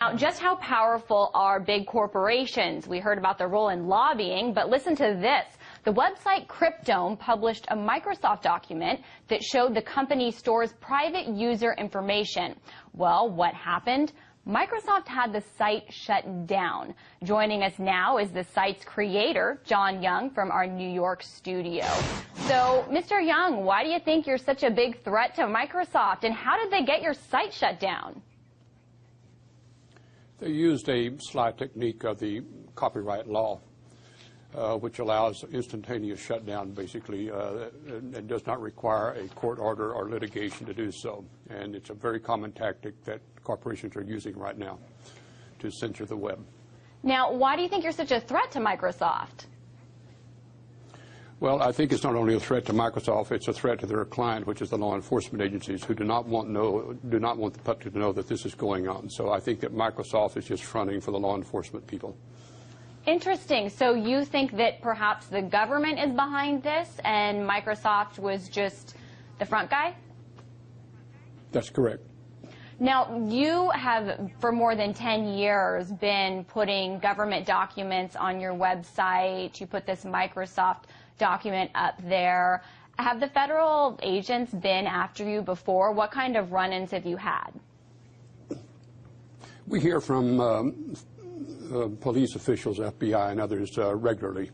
Now, just how powerful are big corporations? We heard about their role in lobbying, but listen to this. The website Cryptome published a Microsoft document that showed the company stores private user information. Well, what happened? Microsoft had the site shut down. Joining us now is the site's creator, John Young, from our New York studio. So, Mr. Young, why do you think you're such a big threat to Microsoft, and how did they get your site shut down? They used a sly technique of the copyright law, which allows instantaneous shutdown, basically, and does not require a court order or litigation to do so. And it's a very common tactic that corporations are using right now to censor the web. Now, why do you think you're such a threat to Microsoft? Well, I think it's not only a threat to Microsoft, it's a threat to their client, which is the law enforcement agencies, who do not want the public to know that this is going on. So I think that Microsoft is just fronting for the law enforcement people. Interesting. So you think that perhaps the government is behind this and Microsoft was just the front guy? That's correct. Now, you have, for more than 10 years, been putting government documents on your website. You put this Microsoft document up there. Have the federal agents been after you before? What kind of run-ins have you had? We hear from police officials, FBI, and others regularly.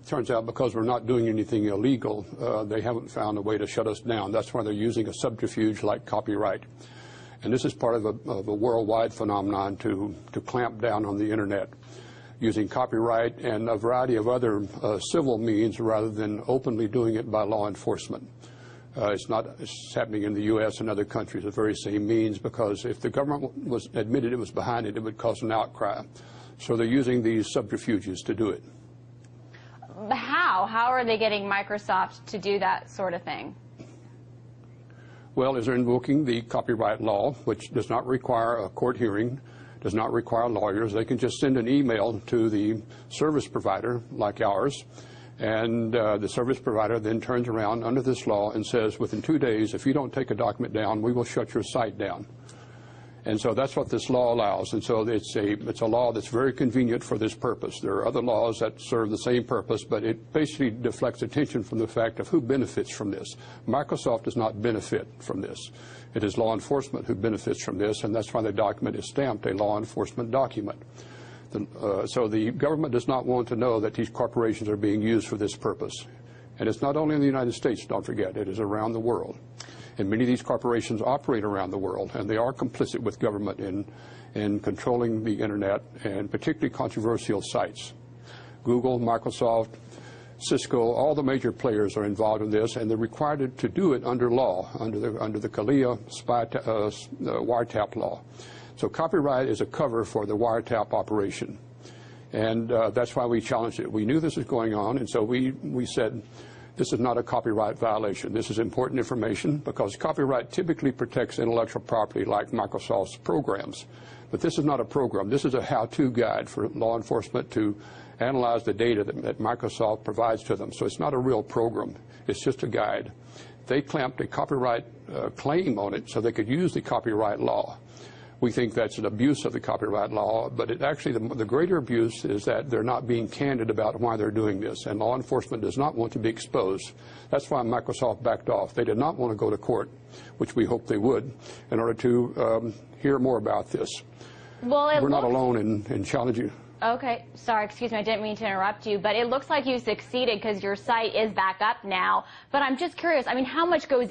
Turns out because we're not doing anything illegal, they haven't found a way to shut us down. That's why they're using a subterfuge like copyright. And this is part of a worldwide phenomenon to clamp down on the Internet, using copyright and a variety of other civil means rather than openly doing it by law enforcement. It's happening in the U.S. and other countries, the very same means, because if the government admitted it was behind it, it would cause an outcry. So they're using these subterfuges to do it. How? How are they getting Microsoft to do that sort of thing? Well, as they're invoking the copyright law, which does not require a court hearing, does not require lawyers. They can just send an email to the service provider, like ours, and the service provider then turns around under this law and says, within 2 days, if you don't take a document down, we will shut your site down. And so that's what this law allows. And so it's a law that's very convenient for this purpose. There are other laws that serve the same purpose, but it basically deflects attention from the fact of who benefits from this. Microsoft does not benefit from this. It is law enforcement who benefits from this, and that's why the document is stamped a law enforcement document. So the government does not want to know that these corporations are being used for this purpose. And it's not only in the United States, don't forget, it is around the world. And many of these corporations operate around the world, and they are complicit with government in controlling the Internet, and particularly controversial sites. Google, Microsoft, Cisco, all the major players are involved in this, and they're required to do it under law, under the CALEA wiretap law. So copyright is a cover for the wiretap operation. And that's why we challenged it. We knew this was going on, and so we said, this is not a copyright violation. This is important information because copyright typically protects intellectual property like Microsoft's programs. But this is not a program. This is a how-to guide for law enforcement to analyze the data that Microsoft provides to them. So it's not a real program. It's just a guide. They clamped a copyright claim on it so they could use the copyright law. We think that's an abuse of the copyright law, but it actually, the greater abuse is that they're not being candid about why they're doing this, and law enforcement does not want to be exposed. That's why Microsoft backed off. They did not want to go to court, which we hoped they would, in order to hear more about this. Well, we're not alone in challenging. Okay, sorry, excuse me, I didn't mean to interrupt you, but it looks like you succeeded because your site is back up now. But I'm just curious, I mean, how much goes